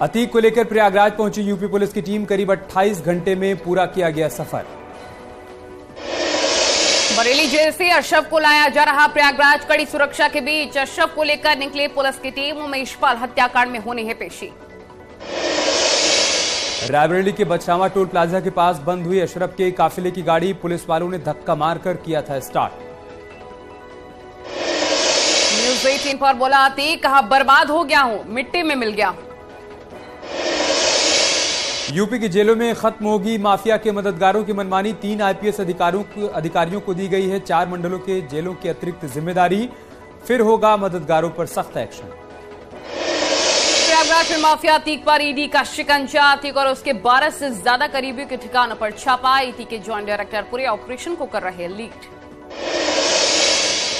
अतीक को लेकर प्रयागराज पहुंची यूपी पुलिस की टीम। करीब 28 घंटे में पूरा किया गया सफर। बरेली जेल से अशरफ को लाया जा रहा प्रयागराज। कड़ी सुरक्षा के बीच अशरफ को लेकर निकले पुलिस की टीम। उमेशपाल हत्याकांड में होनी है पेशी। रायबरेली के बछरावा टोल प्लाजा के पास बंद हुई अशरफ के काफिले की गाड़ी। पुलिस वालों ने धक्का मारकर किया था स्टार्ट। न्यूज 18 पर बोला अतीक, कहा बर्बाद हो गया हूं, मिट्टी में मिल गया। यूपी की जेलों में खत्म होगी माफिया के मददगारों की मनमानी। 3 आईपीएस अधिकारियों को दी गई है 4 मंडलों के जेलों की अतिरिक्त जिम्मेदारी। फिर होगा मददगारों पर सख्त एक्शन। प्रयागराज में माफिया अतीक पर ईडी का शिकंजा। अतीक और उसके 12 से ज्यादा करीबियों के ठिकानों पर छापा। ईडी के ज्वाइंट डायरेक्टर पूरे ऑपरेशन को कर रहे लीड।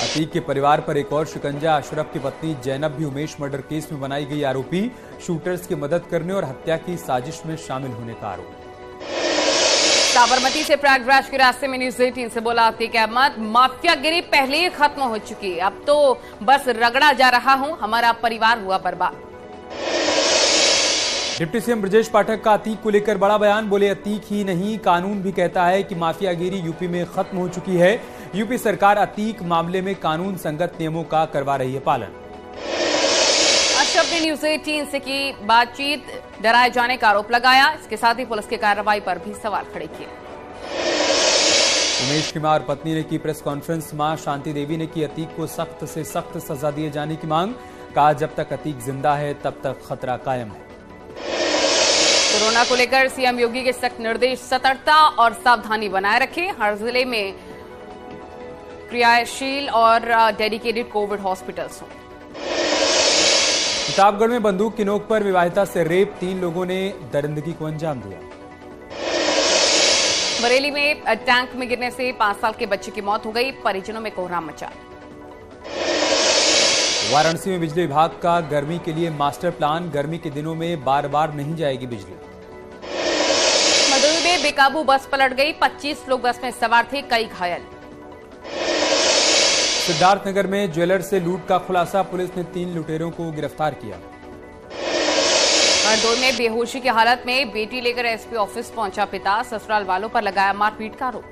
अतीक के परिवार पर एक और शिकंजा। अशरफ की पत्नी जैनब भी उमेश मर्डर केस में बनाई गई आरोपी। शूटर्स की मदद करने और हत्या की साजिश में शामिल होने का आरोप। साबरमती से प्रयागराज के रास्ते में न्यूज 18 से बोला अतीक अहमद, माफियागिरी पहले ही खत्म हो चुकी है, अब तो बस रगड़ा जा रहा हूं, हमारा परिवार हुआ बर्बाद। डिप्टी सीएम ब्रजेश पाठक का अतीक को लेकर बड़ा बयान। बोले अतीक ही नहीं, कानून भी कहता है कि माफियागिरी यूपी में खत्म हो चुकी है। यूपी सरकार अतीक मामले में कानून संगत नियमों का करवा रही है पालन। अशरफ ने न्यूज 18 से की बातचीत, डराए जाने का आरोप लगाया। इसके साथ ही पुलिस की कार्रवाई पर भी सवाल खड़े किए। उमेश की मां और पत्नी ने की प्रेस कॉन्फ्रेंस। मां शांति देवी ने की अतीक को सख्त से सख्त सजा दिए जाने की मांग। कहा जब तक अतीक जिंदा है तब तक खतरा कायम है। कोरोना को लेकर सीएम योगी के सख्त निर्देश, सतर्कता और सावधानी बनाए रखें। हर जिले में क्रियाशील और डेडिकेटेड कोविड हॉस्पिटल्स हों। प्रतापगढ़ में बंदूक की नोक पर विवाहिता से रेप, 3 लोगों ने दरिंदगी को अंजाम दिया। बरेली में टैंक में गिरने से 5 साल के बच्चे की मौत हो गई। परिजनों में कोहराम मचा। वाराणसी में बिजली विभाग का गर्मी के लिए मास्टर प्लान। गर्मी के दिनों में बार बार नहीं जाएगी बिजली। मदुरई में बेकाबू बस पलट गई। 25 लोग बस में सवार थे, कई घायल। सिद्धार्थनगर में ज्वेलर से लूट का खुलासा। पुलिस ने 3 लुटेरों को गिरफ्तार किया। हरदोई में बेहोशी की हालत में बेटी लेकर एसपी ऑफिस पहुंचा पिता। ससुराल वालों पर लगाया मारपीट का आरोप।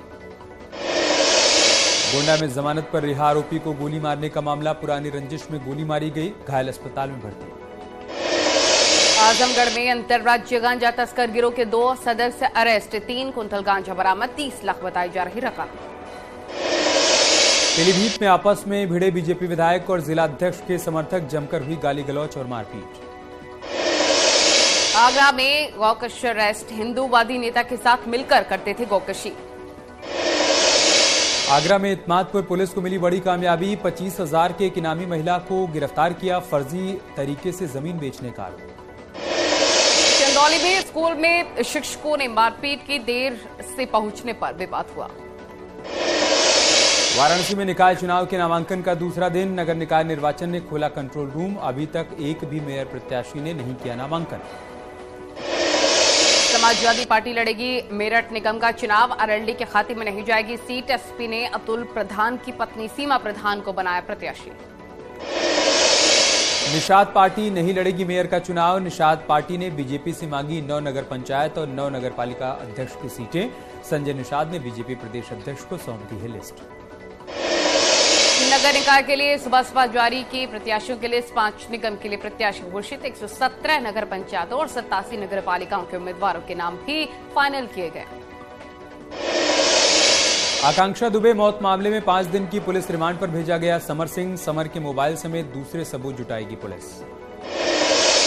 गोंडा में जमानत पर रिहा आरोपी को गोली मारने का मामला। पुरानी रंजिश में गोली मारी गई, घायल अस्पताल में भर्ती। आजमगढ़ में अंतर्राज्यीय गांजा तस्कर गिरोह के 2 सदस्य अरेस्ट। 3 कुंतल गांजा बरामद। 30 लाख बताई जा रही रकम। पीलीभीत में आपस में भिड़े बीजेपी विधायक और जिलाध्यक्ष के समर्थक। जमकर हुई गाली गलौच और मारपीट। आगरा में गौकश अरेस्ट। हिंदूवादी नेता के साथ मिलकर करते थे गौकशी। आगरा में इत्मादपुर पुलिस को मिली बड़ी कामयाबी। 25,000 के एक इनामी महिला को गिरफ्तार किया। फर्जी तरीके से जमीन बेचने का आरोप। चंदौली में स्कूल में शिक्षकों ने मारपीट की। देर से पहुंचने पर विवाद हुआ। वाराणसी में निकाय चुनाव के नामांकन का दूसरा दिन। नगर निकाय निर्वाचन ने खोला कंट्रोल रूम। अभी तक एक भी मेयर प्रत्याशी ने नहीं किया नामांकन। समाजवादी पार्टी लड़ेगी मेरठ निगम का चुनाव। अरंडी के खाते में नहीं जाएगी सीट। एसपी ने अतुल प्रधान की पत्नी सीमा प्रधान को बनाया प्रत्याशी। निषाद पार्टी नहीं लड़ेगी मेयर का चुनाव। निषाद पार्टी ने बीजेपी से मांगी 9 नगर पंचायत और 9 नगर पालिका अध्यक्ष की सीटें। संजय निषाद ने बीजेपी प्रदेश अध्यक्ष को सौंप दी है लिस्ट। नगर निकाय के लिए सुबह जारी की। प्रत्याशियों के लिए 5 निगम के लिए प्रत्याशी घोषित। 117 नगर पंचायतों और 87 नगर पालिकाओं के उम्मीदवारों के नाम भी फाइनल किए गए। आकांक्षा दुबे मौत मामले में 5 दिन की पुलिस रिमांड पर भेजा गया समर सिंह। समर के मोबाइल समेत दूसरे सबूत जुटाएगी पुलिस।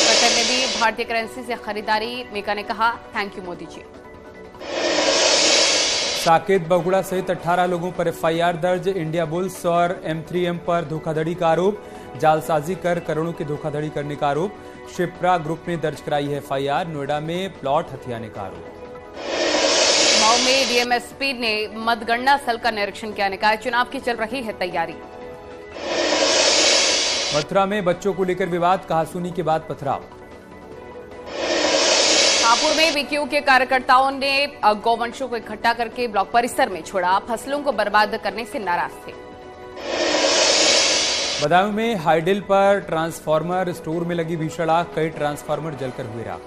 कतर में भी भारतीय करेंसी से खरीदारी। मेका ने कहा थैंक यू मोदी जी। साकेत बहुगुड़ा सहित 18 लोगों पर एफआईआर दर्ज। इंडिया बुल्स और M3M पर धोखाधड़ी का आरोप। जालसाजी कर करोड़ों की धोखाधड़ी करने का आरोप। शिप्रा ग्रुप ने दर्ज कराई है एफआईआर। नोएडा में प्लॉट हथियाने का आरोप। मऊ में डीएमएसपी ने मतगणना स्थल का निरीक्षण किया। निकाय चुनाव की चल रही है तैयारी। मथुरा में बच्चों को लेकर विवाद। कहासुनी के बाद पथराव। हापुड़ में बीकेयू के कार्यकर्ताओं ने गौवंशों को इकट्ठा करके ब्लॉक परिसर में छोड़ा। फसलों को बर्बाद करने से नाराज थे। बदायूं में हाईडिल पर ट्रांसफार्मर स्टोर में लगी भीषण आग, कई ट्रांसफार्मर जलकर हुए राख।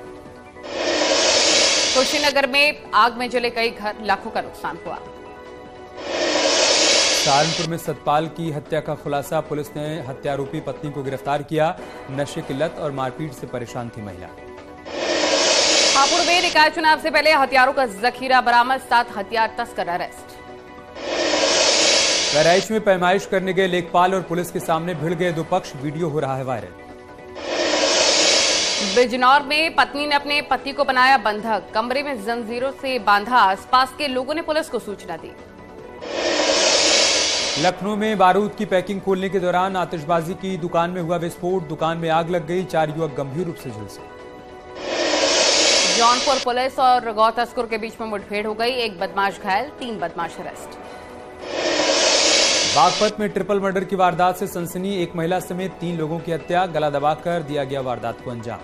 कुशीनगर में आग में जले कई घर, लाखों का नुकसान हुआ। सहारनपुर में सतपाल की हत्या का खुलासा, पुलिस ने हत्यारोपी पत्नी को गिरफ्तार किया। नशे की लत और मारपीट से परेशान थी महिला। हापुड़ में निकाय चुनाव से पहले हथियारों का जखीरा बरामद, 7 हथियार तस्कर अरेस्ट। बहराइच में पैमाइश करने गए लेखपाल और पुलिस के सामने भिड़ गए दो पक्ष, वीडियो हो रहा है वायरल। बिजनौर में पत्नी ने अपने पति को बनाया बंधक, कमरे में जंजीरों से बांधा, आसपास के लोगों ने पुलिस को सूचना दी। लखनऊ में बारूद की पैकिंग खोलने के दौरान आतिशबाजी की दुकान में हुआ विस्फोट, दुकान में आग लग गई, 4 युवक गंभीर रूप से झुलसे। जौनपुर पुलिस और गौ तस्कर के बीच में मुठभेड़ हो गई, 1 बदमाश घायल, 3 बदमाश अरेस्ट। बागपत में ट्रिपल मर्डर की वारदात से सनसनी, एक महिला समेत 3 लोगों की हत्या, गला दबाकर दिया गया वारदात को अंजाम।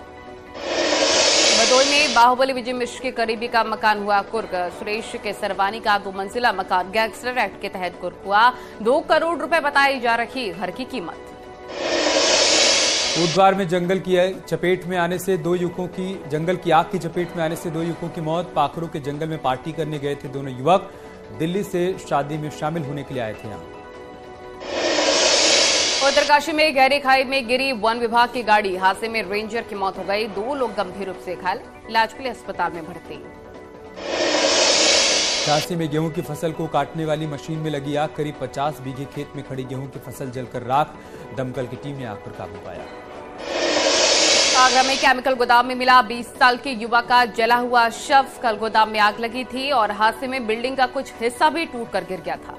भदोई में बाहुबली विजय मिश्र के करीबी का मकान हुआ कुर्क, सुरेश के सरवानी का 2 मंजिला मकान गैंगस्टर एक्ट के तहत कुर्क हुआ, 2 करोड़ रुपए बताई जा रही घर की कीमत। कोटद्वार में जंगल की आग की चपेट में आने से 2 युवकों की मौत, पाखरों के जंगल में पार्टी करने गए थे दोनों युवक, दिल्ली से शादी में शामिल होने के लिए आए थे यहां। उत्तरकाशी में गहरी खाई में गिरी वन विभाग की गाड़ी, हादसे में रेंजर की मौत हो गई, 2 लोग गंभीर रूप से घायल, इलाज के लिए अस्पताल में भर्ती। झांसी में गेहूं की फसल को काटने वाली मशीन में लगी आग, करीब 50 बीघे खेत में खड़ी गेहूं की फसल जलकर राख, दमकल की टीम ने आग पर काबू पाया। आगरा में केमिकल गोदाम में मिला 20 साल के युवक का जला हुआ शव, कल गोदाम में आग लगी थी और हादसे में बिल्डिंग का कुछ हिस्सा भी टूटकर गिर गया था।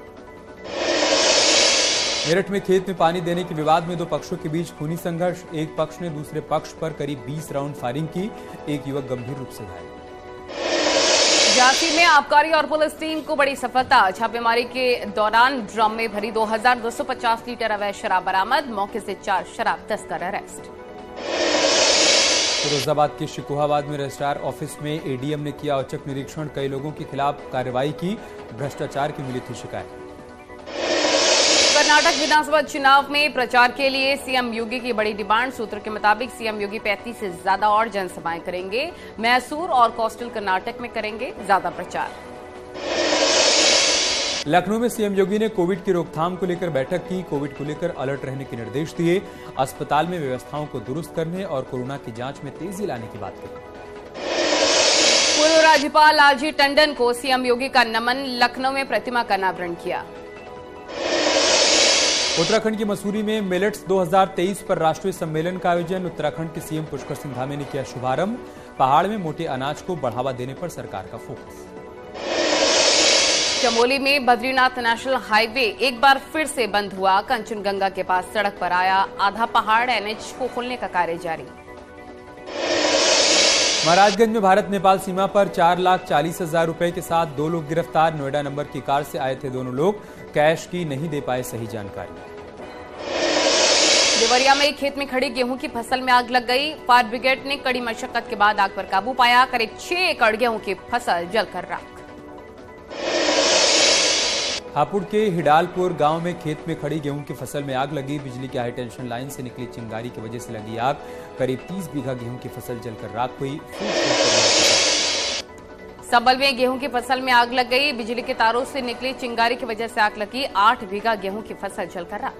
मेरठ में खेत में पानी देने के विवाद में 2 पक्षों के बीच खूनी संघर्ष, एक पक्ष ने दूसरे पक्ष पर करीब 20 राउंड फायरिंग की, एक युवक गंभीर रूप से घायल। झांसी में आबकारी और पुलिस टीम को बड़ी सफलता, छापेमारी के दौरान ड्रम में भरी 2250 लीटर अवैध शराब बरामद, मौके से 4 शराब तस्कर अरेस्ट। फिरोजाबाद के शिकोहाबाद में रजिस्ट्रार ऑफिस में एडीएम ने किया औचक निरीक्षण, कई लोगों के खिलाफ कार्रवाई की, भ्रष्टाचार की मिली थी शिकायत। कर्नाटक विधानसभा चुनाव में प्रचार के लिए सीएम योगी की बड़ी डिमांड, सूत्र के मुताबिक सीएम योगी 35 से ज्यादा और जनसभाएं करेंगे, मैसूर और कोस्टल कर्नाटक में करेंगे ज्यादा प्रचार। लखनऊ में सीएम योगी ने कोविड की रोकथाम को लेकर बैठक की, कोविड को लेकर अलर्ट रहने के निर्देश दिए, अस्पताल में व्यवस्थाओं को दुरुस्त करने और कोरोना की जांच में तेजी लाने की बात कही। पूर्व राज्यपाल लालजी टंडन को सीएम योगी का नमन, लखनऊ में प्रतिमा का अनावरण किया। उत्तराखंड की मसूरी में मिलेट्स 2023 पर राष्ट्रीय सम्मेलन का आयोजन, उत्तराखंड के सीएम पुष्कर सिंह धामी ने किया शुभारंभ, पहाड़ में मोटे अनाज को बढ़ावा देने पर सरकार का फोकस। चमोली में बद्रीनाथ नेशनल हाईवे एक बार फिर से बंद हुआ, कंचनगंगा के पास सड़क पर आया आधा पहाड़, एनएच को खोलने का कार्य जारी। महाराजगंज में भारत नेपाल सीमा पर 4,40,000 रुपए के साथ 2 लोग गिरफ्तार, नोएडा नंबर की कार से आए थे दोनों लोग, कैश की नहीं दे पाए सही जानकारी। देवरिया में खेत में खड़ी गेहूं की फसल में आग लग गई, फायर ब्रिगेड ने कड़ी मशक्कत के बाद आग पर काबू पाया, करीब 6 एकड़ गेहूं की फसल जलकर राख। हापुड़ के हिडालपुर गांव में खेत में खड़ी गेहूं की फसल में आग लगी, बिजली की हाई टेंशन लाइन से निकली चिंगारी की वजह से लगी आग, करीब 30 बीघा गेहूं की फसल जलकर राख हुई। संभल में गेहूं की फसल में आग लग गई, बिजली के तारों से निकली चिंगारी की वजह से आग लगी, 8 बीघा गेहूं की फसल जलकर राख।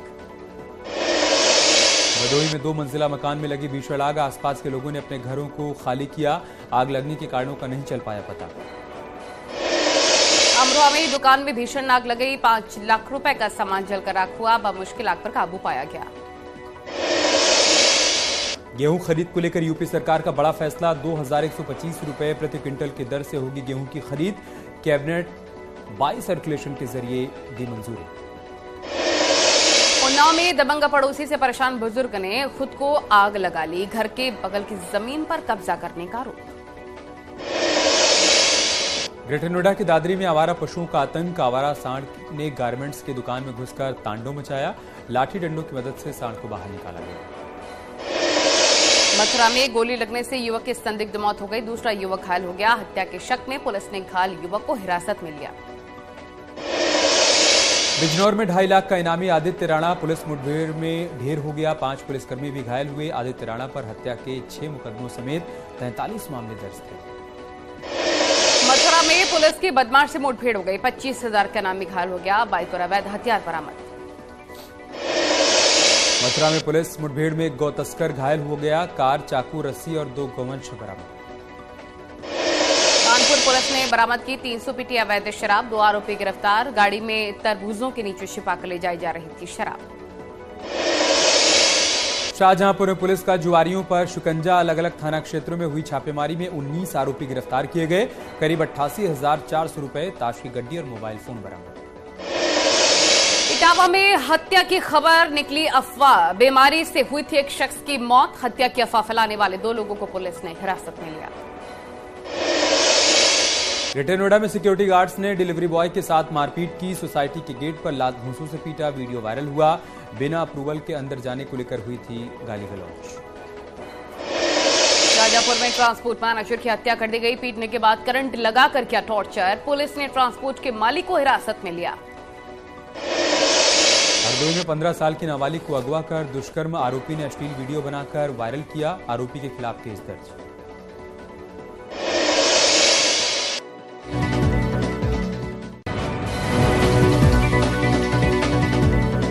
भदोई में 2 मंजिला मकान में लगी भीषण आग, आसपास के लोगों ने अपने घरों को खाली किया, आग लगने के कारणों का नहीं चल पाया पता। अमरोहा में दुकान में भीषण आग लग गई, 5 लाख रुपए का सामान जलकर राख हुआ, बमुश्किल आग पर काबू पाया गया। गेहूं खरीद को लेकर यूपी सरकार का बड़ा फैसला, 2,125 रुपए प्रति क्विंटल की दर से होगी गेहूं की खरीद, कैबिनेट बाई सर्कुलेशन के जरिए दी मंजूरी। उन्नाव में दबंग पड़ोसी से परेशान बुजुर्ग ने खुद को आग लगा ली, घर के बगल की जमीन पर कब्जा करने का आरोप। ग्रेटर नोएडा के दादरी में आवारा पशुओं का आतंक, आवारा सांड ने गारमेंट्स की दुकान में घुसकर तांडव मचाया, लाठी डंडों की मदद से सांड को बाहर निकाला गया। मथुरा में गोली लगने से युवक की संदिग्ध मौत हो गई, दूसरा युवक घायल हो गया, हत्या के शक में पुलिस ने घायल युवक को हिरासत में लिया। बिजनौर में 2.5 लाख का इनामी आदित्य राणा पुलिस मुठभेड़ में ढेर हो गया। 5 पुलिसकर्मी भी घायल हुए। आदित्य राणा पर हत्या के 6 मुकदमों समेत 43 मामले दर्ज थे। मथुरा में पुलिस की बदमाश से मुठभेड़ हो गई। 25,000 का इनामी घायल हो गया। बाइक और अवैध हथियार बरामद। मथुरा में पुलिस मुठभेड़ में एक गौ तस्कर घायल हो गया। कार, चाकू, रस्सी और 2 गोवंश बरामद। कानपुर पुलिस ने बरामद की 300 पेटी अवैध शराब। 2 आरोपी गिरफ्तार। गाड़ी में तरबूजों के नीचे छिपाकर ले जाई जा रही थी शराब। शाहजहांपुर में पुलिस का जुआरियों पर शिकंजा। अलग अलग थाना क्षेत्रों में हुई छापेमारी में 19 आरोपी गिरफ्तार किए गए। करीब 88,400 रुपए, ताश की गड्डी और मोबाइल फोन बरामद। इटावा में हत्या की खबर निकली अफवाह। बीमारी से हुई थी एक शख्स की मौत। हत्या की अफवाह फैलाने वाले 2 लोगों को पुलिस ने हिरासत में लिया। ग्रेटर नोएडा में सिक्योरिटी गार्ड्स ने डिलीवरी बॉय के साथ मारपीट की। सोसाइटी के गेट पर लात घूंसों से पीटा। वीडियो वायरल हुआ। बिना अप्रूवल के अंदर जाने को लेकर हुई थी गाली गलौज। शाहजहांपुर में ट्रांसपोर्ट मैनेजर की हत्या कर दी गई। पीटने के बाद करंट लगाकर किया टॉर्चर। पुलिस ने ट्रांसपोर्ट के मालिक को हिरासत में लिया। हरदोई में 15 साल की नाबालिग को अगवा कर दुष्कर्म। आरोपी ने अश्लील वीडियो बनाकर वायरल किया। आरोपी के खिलाफ केस दर्ज।